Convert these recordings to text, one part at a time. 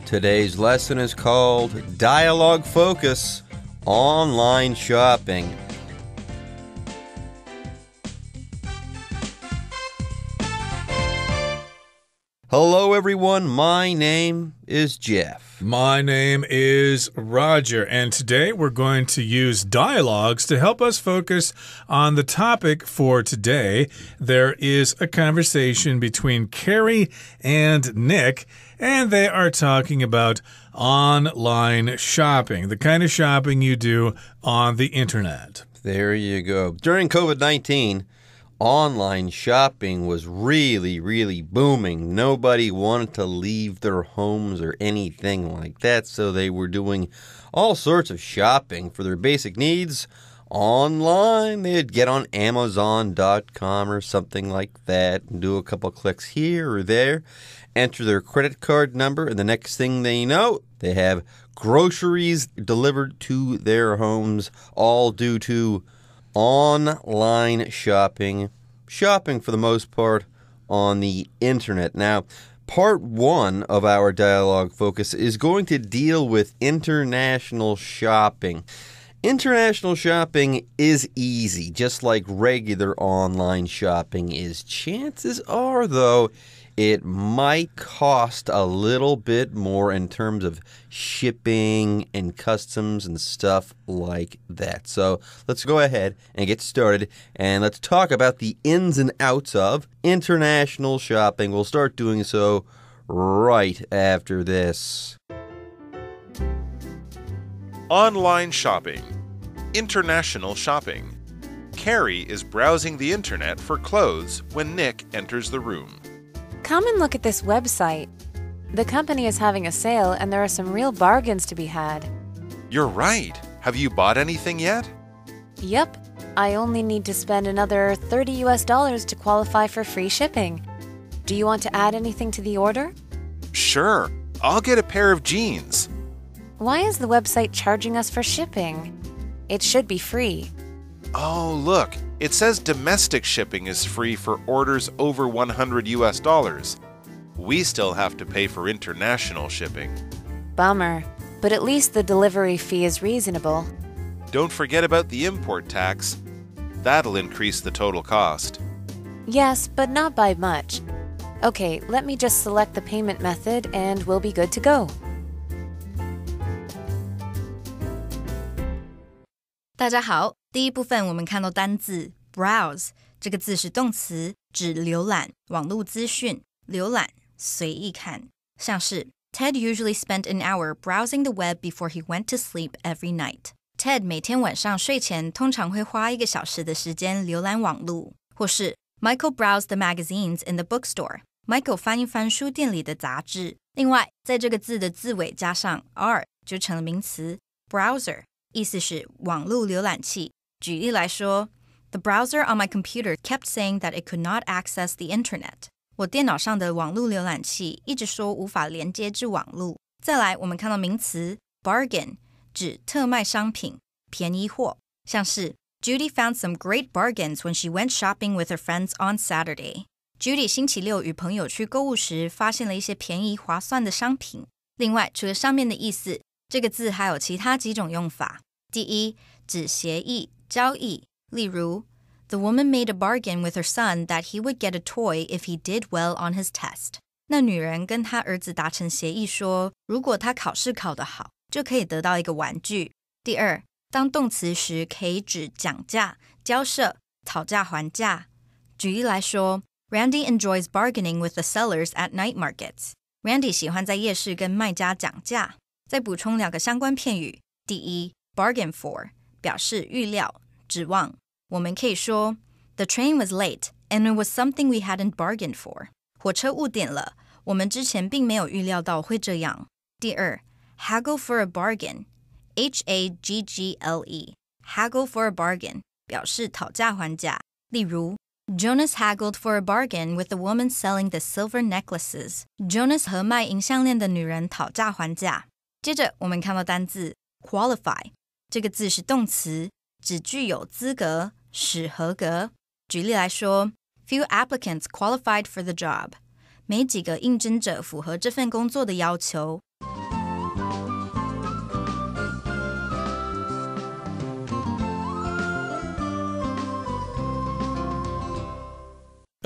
Today's lesson is called Dialogue Focus Online Shopping. Hello everyone, my name is Jeff. My name is Roger, and today we're going to use dialogues to help us focus on the topic for today. There is a conversation between Carrie and Nick, and they are talking about online shopping, the kind of shopping you do on the internet. There you go. During COVID-19, online shopping was really booming. Nobody wanted to leave their homes or anything like that, so they were doing all sorts of shopping for their basic needs online. They'd get on Amazon.com or something like that and do a couple clicks here or there, enter their credit card number, and the next thing they know, they have groceries delivered to their homes, all due to online shopping for the most part on the internet. Now, part one of our dialogue focus is going to deal with international shopping. International shopping is easy, just like regular online shopping is. Chances are, though, it might cost a little bit more in terms of shipping and customs and stuff like that. So let's go ahead and get started, and let's talk about the ins and outs of international shopping. We'll start doing so right after this. Online shopping. International shopping. Carrie is browsing the internet for clothes when Nick enters the room. Come and look at this website. The company is having a sale and there are some real bargains to be had. You're right. Have you bought anything yet? Yep. I only need to spend another $30 to qualify for free shipping. Do you want to add anything to the order? Sure. I'll get a pair of jeans. Why is the website charging us for shipping? It should be free. Oh, look. It says domestic shipping is free for orders over $100. We still have to pay for international shipping. Bummer. But at least the delivery fee is reasonable. Don't forget about the import tax. That'll increase the total cost. Yes, but not by much. Okay, let me just select the payment method and we'll be good to go. 大家好，第一部分我们看到单字 browse 这个字是动词，指浏览网络资讯，浏览随意看，像是 Ted usually spent an hour browsing the web before he went to sleep every night. Ted 每天晚上睡前通常会花1个小时的时间浏览网路，或是 Michael browsed the magazines in the bookstore. Michael 翻一翻书店里的杂志。另外，在这个字的字尾加上 r 就成了名词 browser， 意思是网路浏览器。举例来说 The browser on my computer kept saying that it could not access the internet. 我电脑上的网路浏览器一直说无法连接至网路。再来，我们看到名词 bargain， 指特卖商品、便宜货，像是 Judy found some great bargains when she went shopping with her friends on Saturday. Judy 星期六与朋友去购物时发现了一些便宜划算的商品。另外，除了上面的意思，这个字还有其他几种用法。第一，指协议、交易，例如 The woman made a bargain with her son that he would get a toy if he did well on his test. 那女人跟她儿子达成协议说，如果他考试考得好，就可以得到一个玩具。第二，当动词时可以指讲价、交涉、讨价还价。举例来说 Randy enjoys bargaining with the sellers at night markets. Randy 喜欢在夜市跟卖家讲价。再补充2个相关片语。第一 bargain for 表示预料、指望。我们可以说 The train was late and it was something we hadn't bargained for. 火车误点了，我们之前并没有预料到会这样。第二 haggle for a bargain. H-A-G-G-L-E haggle for a bargain 表示讨价还价。例如Jonas haggled for a bargain with the woman selling the silver necklaces. Jonas 和卖银项链的女人讨价还价。接着我们看到单字 qualify， 这个字是动词，指具有资格，使合格。举例来说 Few applicants qualified for the job. 没几个应征者符合这份工作的要求。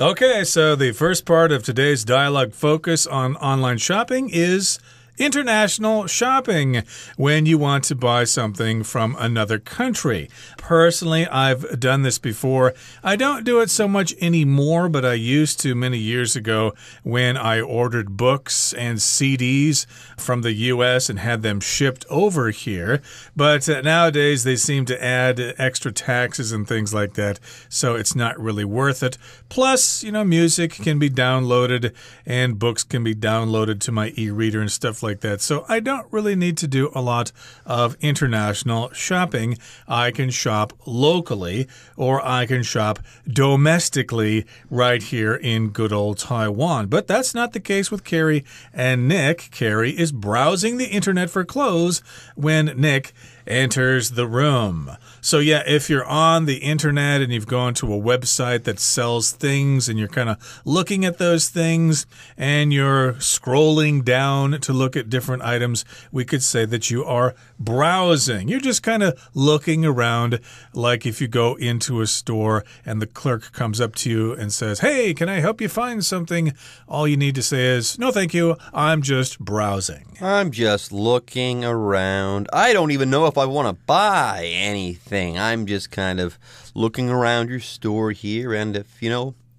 Okay, so the first part of today's dialogue focus on online shopping is international shopping, when you want to buy something from another country. Personally, I've done this before. I don't do it so much anymore, but I used to many years ago when I ordered books and CDs from the US and had them shipped over here. But nowadays, they seem to add extra taxes and things like that, so it's not really worth it. Plus, music can be downloaded and books can be downloaded to my e-reader and stuff like that. So I don't really need to do a lot of international shopping. I can shop locally or I can shop domestically right here in good old Taiwan. But that's not the case with Carrie and Nick. Carrie is browsing the internet for clothes when Nick enters the room. So yeah, if you're on the internet and you've gone to a website that sells things and you're kind of looking at those things and you're scrolling down to look at different items, we could say that you are browsing. You're just kind of looking around, like if you go into a store and the clerk comes up to you and says, "Hey, can I help you find something?" All you need to say is, "No, thank you. I'm just browsing." I'm just looking around. I don't even know if I want to buy anything. I'm just kind of looking around your store here, and if,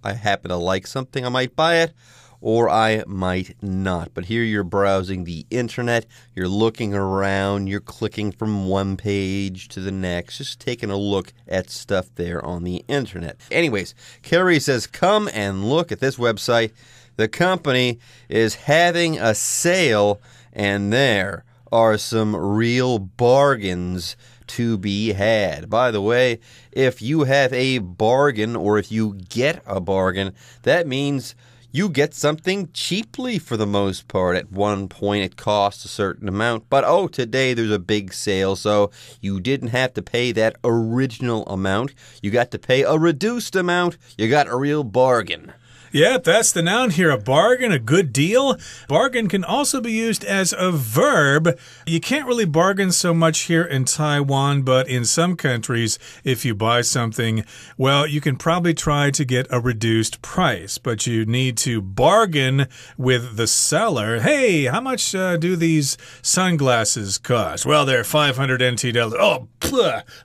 I happen to like something, I might buy it, or I might not. But here you're browsing the internet, you're looking around, you're clicking from one page to the next, just taking a look at stuff there on the internet. Anyways, Carrie says, come and look at this website. The company is having a sale, and there are some real bargains to be had. By the way, if you have a bargain or if you get a bargain, that means you get something cheaply for the most part. At one point, it costs a certain amount, but today there's a big sale, so you didn't have to pay that original amount. You got to pay a reduced amount. You got a real bargain. Yeah, that's the noun here, a bargain, a good deal. Bargain can also be used as a verb. You can't really bargain so much here in Taiwan, but in some countries, if you buy something, well, you can probably try to get a reduced price, but you need to bargain with the seller. Hey, how much do these sunglasses cost? Well, they're 500 NT dollars. Oh,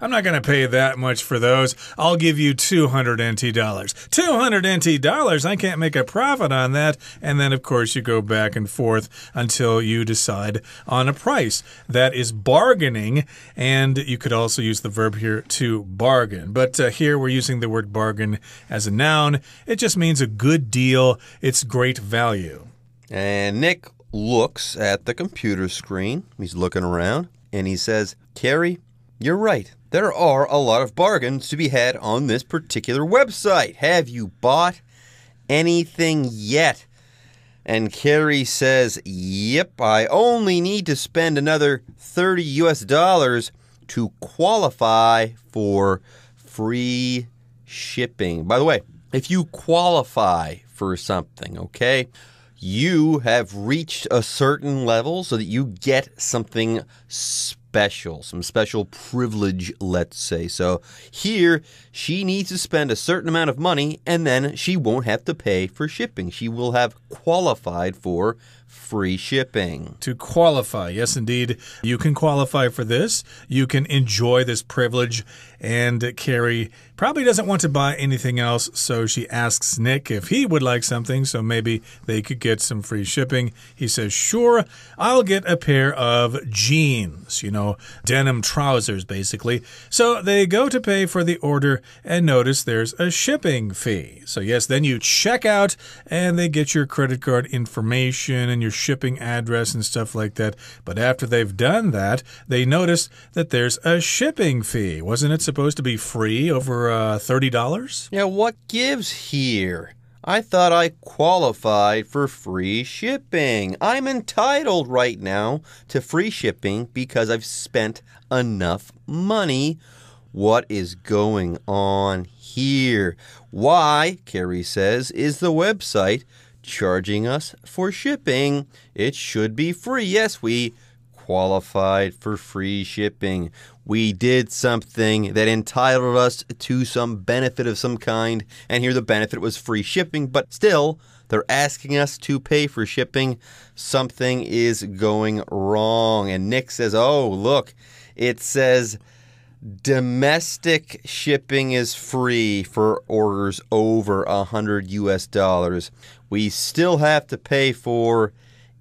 I'm not going to pay that much for those. I'll give you 200 NT dollars. 200 NT dollars? I can't make a profit on that. And then, of course, you go back and forth until you decide on a price. That is bargaining, and you could also use the verb here to bargain. But here we're using the word bargain as a noun. It just means a good deal. It's great value. And Nick looks at the computer screen. He's looking around, and he says, Carrie, you're right. There are a lot of bargains to be had on this particular website. Have you bought anything yet? And Carrie says, yep, I only need to spend another $30 to qualify for free shipping. By the way, if you qualify for something, okay, you have reached a certain level so that you get something special, some special privilege, let's say. So here, she needs to spend a certain amount of money, and then she won't have to pay for shipping. She will have qualified for free shipping. To qualify, yes, indeed. You can qualify for this. You can enjoy this privilege. And Carrie probably doesn't want to buy anything else, so she asks Nick if he would like something, so maybe they could get some free shipping. He says, sure, I'll get a pair of jeans, denim trousers, basically. So they go to pay for the order and notice there's a shipping fee. So yes, then you check out and they get your credit card information and your shipping address and stuff like that. But after they've done that, they notice that there's a shipping fee. Wasn't it supposed to be free, over $30? Yeah, what gives here? I thought I qualified for free shipping. I'm entitled right now to free shipping because I've spent enough money. What is going on here? Why, Carrie says, is the website charging us for shipping? It should be free. Yes, we qualified for free shipping. We did something that entitled us to some benefit of some kind, and here the benefit was free shipping, but still, they're asking us to pay for shipping. Something is going wrong. And Nick says, oh, look, it says domestic shipping is free for orders over $100. We still have to pay for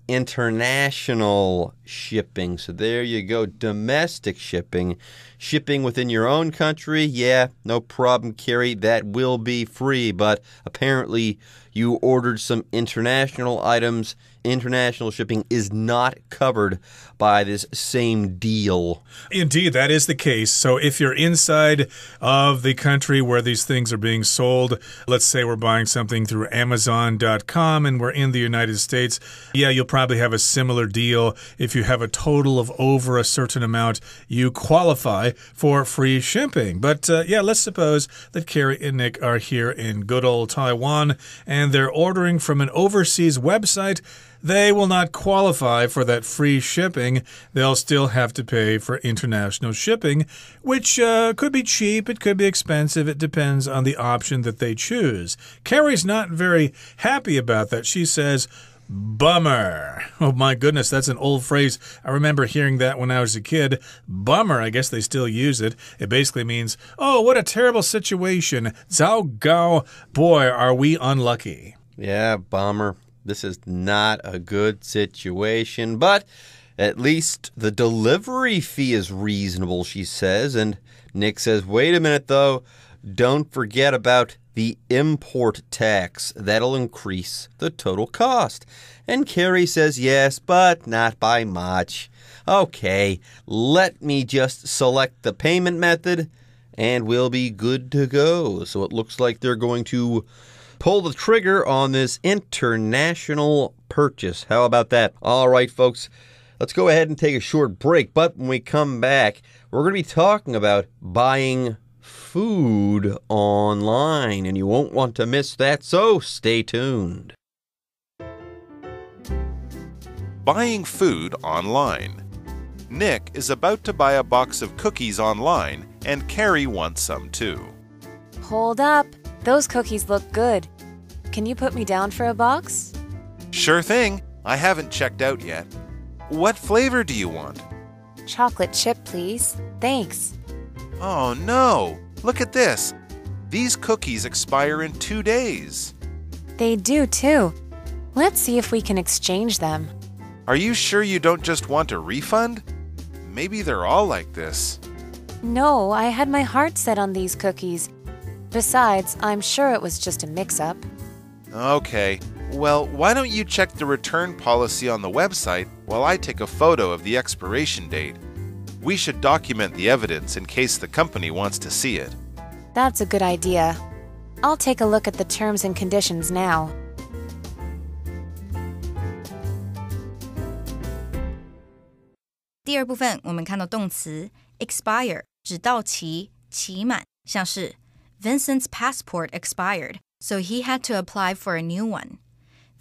international shipping. So there you go. Domestic shipping. Shipping within your own country, yeah, no problem, Carrie. That will be free. But apparently you ordered some international items. International shipping is not covered by this same deal. Indeed, that is the case. So if you're inside of the country where these things are being sold, let's say we're buying something through Amazon.com and we're in the United States, yeah, you'll probably have a similar deal. If you have a total of over a certain amount, you qualify for free shipping. But yeah, let's suppose that Carrie and Nick are here in good old Taiwan and they're ordering from an overseas website. They will not qualify for that free shipping. They'll still have to pay for international shipping, which could be cheap, it could be expensive. It depends on the option that they choose. Carrie's not very happy about that. She says, bummer. Oh my goodness, that's an old phrase. I remember hearing that when I was a kid. Bummer, I guess they still use it. It basically means, oh, what a terrible situation. Zao gao, boy, are we unlucky. Yeah, bummer. This is not a good situation, but at least the delivery fee is reasonable, she says. And Nick says, wait a minute, though. Don't forget about the import tax. That'll increase the total cost. And Carrie says, yes, but not by much. Okay, let me just select the payment method, and we'll be good to go. So it looks like they're going to pull the trigger on this international purchase. How about that? All right, folks, let's go ahead and take a short break. But when we come back, we're going to be talking about buying food online, and you won't want to miss that, so stay tuned. Buying food online. Nick is about to buy a box of cookies online, and Carrie wants some too. Hold up. Those cookies look good. Can you put me down for a box? Sure thing. I haven't checked out yet. What flavor do you want? Chocolate chip, please. Thanks. Oh no! Look at this. These cookies expire in 2 days. They do too. Let's see if we can exchange them. Are you sure you don't just want a refund? Maybe they're all like this. No, I had my heart set on these cookies. Besides, I'm sure it was just a mix-up. Okay. Well, why don't you check the return policy on the website while I take a photo of the expiration date? We should document the evidence in case the company wants to see it. That's a good idea. I'll take a look at the terms and conditions now. "第二部分我们看到动词 expire 指到期、期满，像是 Vincent's passport expired, so he had to apply for a new one.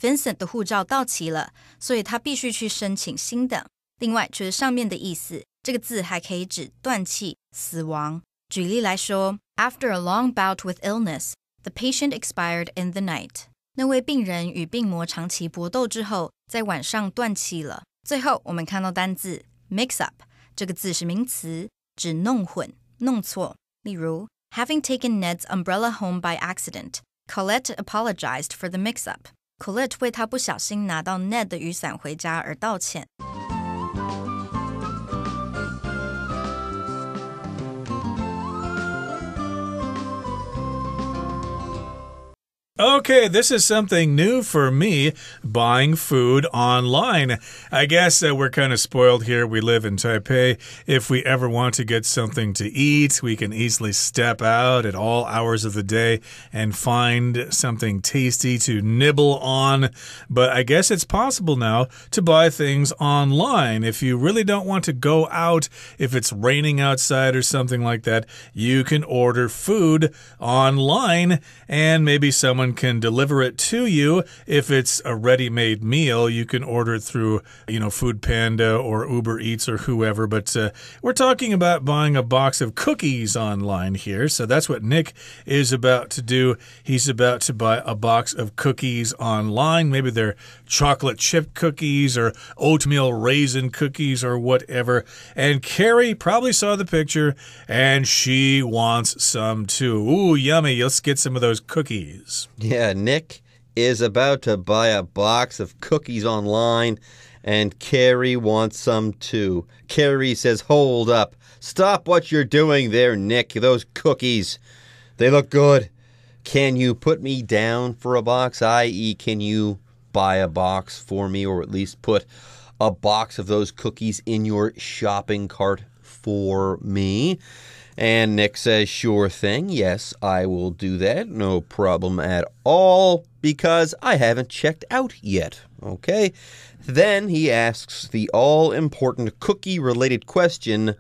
Vincent 的护照到期了，所以他必须去申请新的。另外，除了上面的意思，这个字还可以指断气、死亡。举例来说 ，After a long bout with illness, the patient expired in the night. 那位病人与病魔长期搏斗之后，在晚上断气了。最后，我们看到单字 mix up， 这个字是名词，指弄混、弄错。例如 Having taken Ned's umbrella home by accident, Colette apologized for the mix-up. Colette 为她不小心拿到 Ned 的雨伞回家而道歉。Okay, this is something new for me, buying food online. I guess we're kind of spoiled here. We live in Taipei. If we ever want to get something to eat, we can easily step out at all hours of the day and find something tasty to nibble on. But I guess it's possible now to buy things online. If you really don't want to go out, if it's raining outside or something like that, you can order food online and maybe someone someone can deliver it to you. If it's a ready-made meal, you can order it through, Food Panda or Uber Eats or whoever. But we're talking about buying a box of cookies online here. So that's what Nick is about to do. He's about to buy a box of cookies online. Maybe they're chocolate chip cookies or oatmeal raisin cookies or whatever. And Carrie probably saw the picture and she wants some too. Ooh, yummy. Let's get some of those cookies. Yeah, Nick is about to buy a box of cookies online, and Carrie wants some too. Carrie says, hold up. Stop what you're doing there, Nick. Those cookies, they look good. Can you put me down for a box? I.e., can you buy a box for me, or at least put a box of those cookies in your shopping cart for me? And Nick says, sure thing. Yes, I will do that. No problem at all, because I haven't checked out yet. Okay? Then he asks the all-important cookie-related question,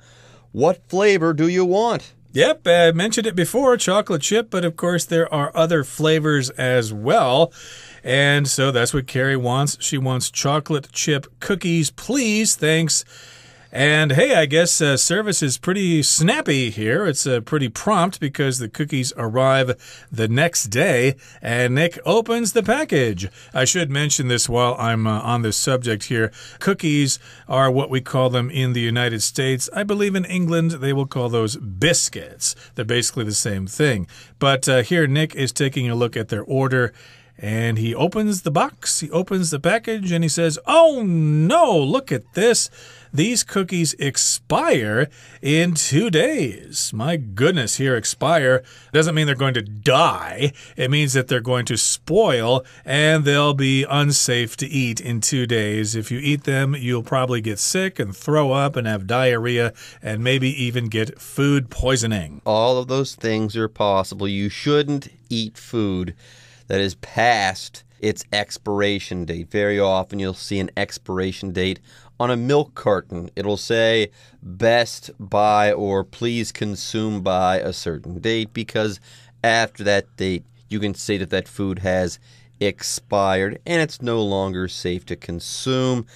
what flavor do you want? Yep, I mentioned it before, chocolate chip, but of course there are other flavors as well. And so that's what Carrie wants. She wants chocolate chip cookies, please. Thanks. And hey, I guess service is pretty snappy here. It's pretty prompt because the cookies arrive the next day and Nick opens the package. I should mention this while I'm on this subject here. Cookies are what we call them in the United States. I believe in England they will call those biscuits. They're basically the same thing. But here Nick is taking a look at their order. And he opens the box, he opens the package, and he says, oh no, look at this. These cookies expire in 2 days. My goodness, here expire doesn't mean they're going to die. It means that they're going to spoil and they'll be unsafe to eat in 2 days. If you eat them, you'll probably get sick and throw up and have diarrhea and maybe even get food poisoning. All of those things are possible. You shouldn't eat food that is past its expiration date. Very often you'll see an expiration date on a milk carton. It'll say best by or please consume by a certain date, because after that date you can say that that food has expired and it's no longer safe to consume.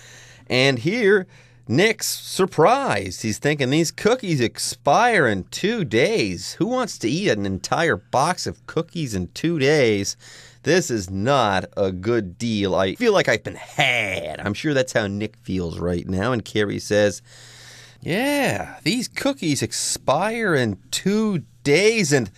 And here Nick's surprised. He's thinking these cookies expire in 2 days. Who wants to eat an entire box of cookies in 2 days? This is not a good deal. I feel like I've been had. I'm sure that's how Nick feels right now. And Carrie says, yeah, these cookies expire in 2 days. And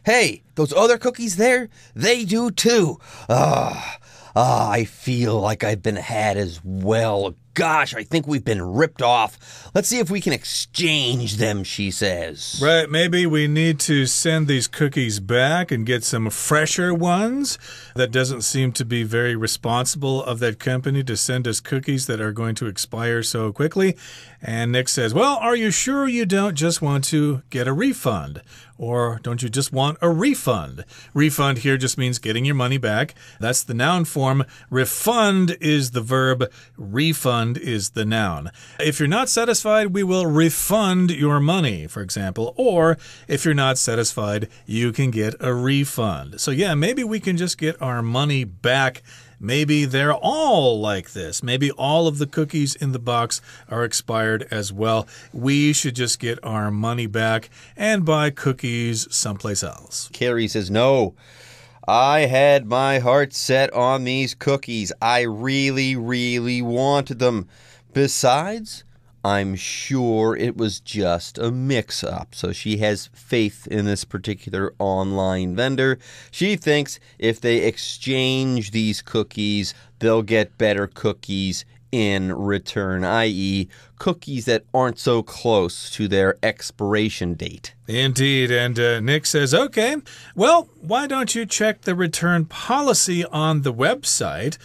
hey, those other cookies there, they do too. I feel like I've been had as well. Gosh, I think we've been ripped off. Let's see if we can exchange them, she says. Right, maybe we need to send these cookies back and get some fresher ones. That doesn't seem to be very responsible of that company to send us cookies that are going to expire so quickly. And Nick says, well, are you sure you don't just want to get a refund? Or don't you just want a refund? Refund here just means getting your money back. That's the noun form. Refund is the verb. Refund is the noun. If you're not satisfied, we will refund your money, for example. Or if you're not satisfied, you can get a refund. So yeah, maybe we can just get our money back. Maybe they're all like this. Maybe all of the cookies in the box are expired as well. We should just get our money back and buy cookies someplace else. Carrie says, no, I had my heart set on these cookies. I really, really wanted them. Besides, I'm sure it was just a mix-up. So she has faith in this particular online vendor. She thinks if they exchange these cookies, they'll get better cookies in return, i.e., cookies that aren't so close to their expiration date. Indeed, and Nick says, okay, well, why don't you check the return policy on the website?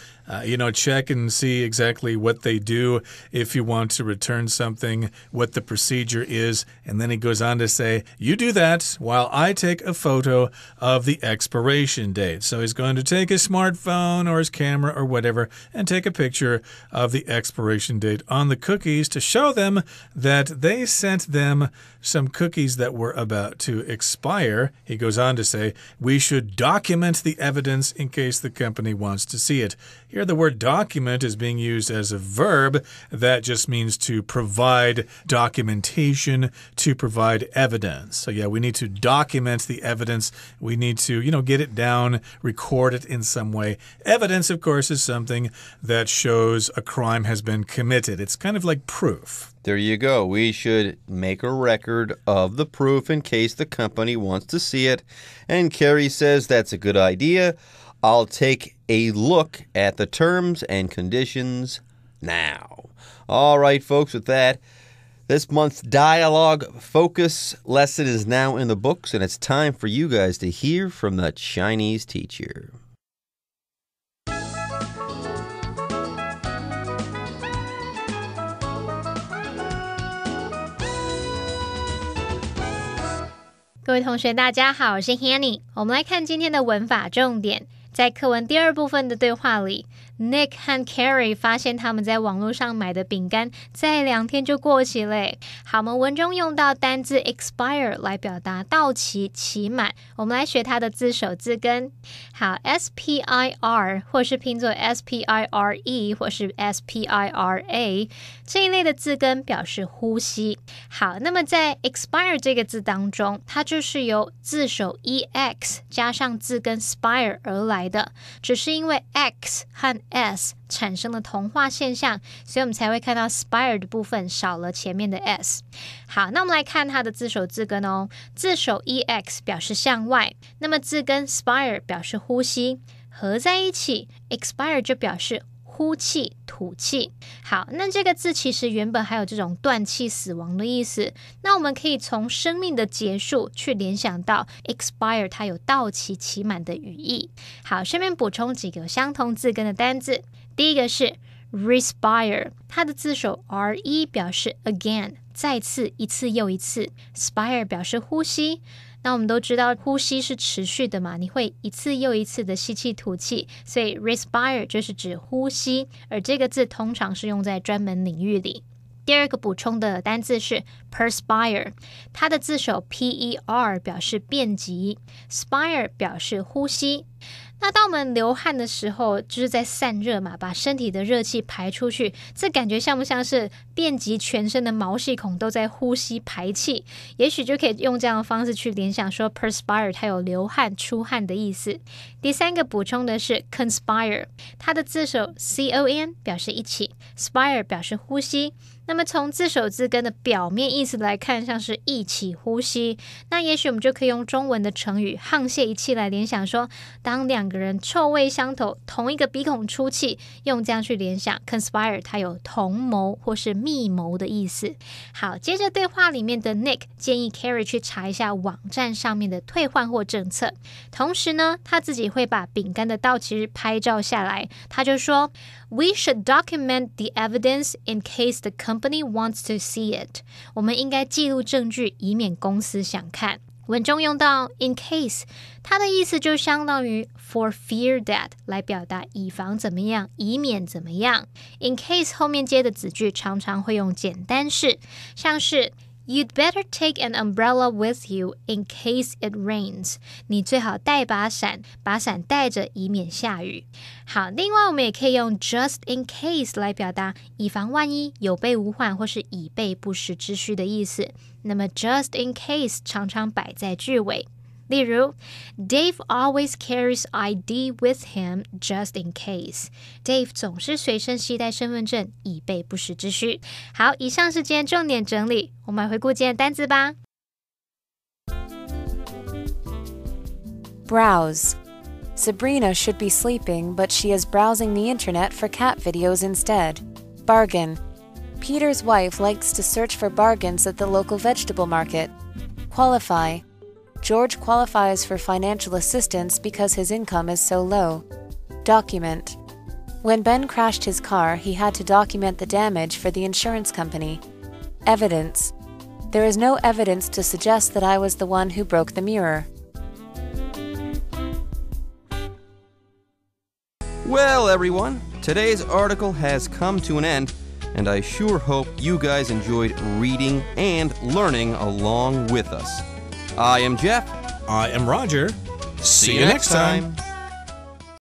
check and see exactly what they do if you want to return something, what the procedure is. And then he goes on to say, you do that while I take a photo of the expiration date. So he's going to take his smartphone or his camera or whatever and take a picture of the expiration date on the cookies to show them that they sent them some cookies that were about to expire. He goes on to say, we should document the evidence in case the company wants to see it. Here, the word document is being used as a verb. That just means to provide documentation, to provide evidence. So, yeah, we need to document the evidence. We need to, get it down, record it in some way. Evidence, of course, is something that shows a crime has been committed. It's kind of like proof. There you go. We should make a record of the proof in case the company wants to see it. And Carrie says that's a good idea. I'll take a look at the terms and conditions now. All right, folks, with that, this month's dialogue focus lesson is now in the books, and it's time for you guys to hear from the Chinese teacher. 各位同学大家好，我是 Hanny。 我们来看今天的文法重点。在课文第二部分的对话里， Nick 和 Carrie 发现他们在网络上买的饼干在2天就过期了。好，我们文中用到单字 expire 来表达到期、期满。我们来学它的字首字根。好， S-P-I-R 或是拼作 S-P-I-R-E 或是 S-P-I-R-A 这一类的字根表示呼吸。好，那么在 expire 这个字当中，它就是由字首 EX 加上字根 spire 而来的，只是因为 X 和 S 产生了同化现象，所以我们才会看到 spire 的部分少了前面的 S。 好，那我们来看它的字首字根哦。字首 EX 表示向外，那么字根 spire 表示呼吸，合在一起 expire 就表示呼气、吐气。好，那这个字其实原本还有这种断气、死亡的意思。那我们可以从生命的结束去联想到 expire 它有到期、期满的语义。好，顺便补充几个相同字根的单字。第一个是 respire， 它的字首 RE 表示 again， 再次、一次又一次。 spire 表示呼吸。那我们都知道呼吸是持续的嘛，你会一次又一次的吸气吐气，所以 respire 就是指呼吸，而这个字通常是用在专门领域里。第二个补充的单字是 perspire， 它的字首 PER 表示遍及， spire 表示呼吸。那当我们流汗的时候，就是在散热嘛，把身体的热气排出去，这感觉像不像是遍及全身的毛细孔都在呼吸排气？也许就可以用这样的方式去联想说 perspire 它有流汗、出汗的意思。第三个补充的是 conspire， 它的字首 CON 表示一起， spire 表示呼吸。那么从字首字根的表面意思来看，像是一起呼吸，那也许我们就可以用中文的成语沆瀣一气来联想说，当两个人臭味相投，同一个鼻孔出气，用这样去联想 conspire 它有同谋或是密谋的意思。好，接着对话里面的 Nick 建议 Carrie 去查一下网站上面的退换货政策，同时呢他自己会把饼干的到期日拍照下来。他就说 We should document the evidence in case the company wants to see it。 我们应该记录证据，以免公司想看。文中用到 in case， 它的意思就相当于 for fear that， 来表达以防怎么样，以免怎么样。 in case 后面接的子句常常会用简单式，像是You'd better take an umbrella with you in case it rains。 你最好带把伞，把伞带着，以免下雨。好，另外我们也可以用 just in case 来表达以防万一，有备无患，或是以备不时之需的意思。那么 just in case 常常摆在句尾。例如 Dave always carries ID with him just in case。 Dave 总是随身携带身份证，以备不时之需。好，以上是今天重点整理，我们来回顾今天的单字吧。 Browse. Sabrina should be sleeping, but she is browsing the internet for cat videos instead. Bargain. Peter's wife likes to search for bargains at the local vegetable market. Qualify. George qualifies for financial assistance because his income is so low. Document. When Ben crashed his car, he had to document the damage for the insurance company. Evidence. There is no evidence to suggest that I was the one who broke the mirror. Well, everyone, today's article has come to an end, and I sure hope you guys enjoyed reading and learning along with us. I am Jeff. I am Roger. See you next time.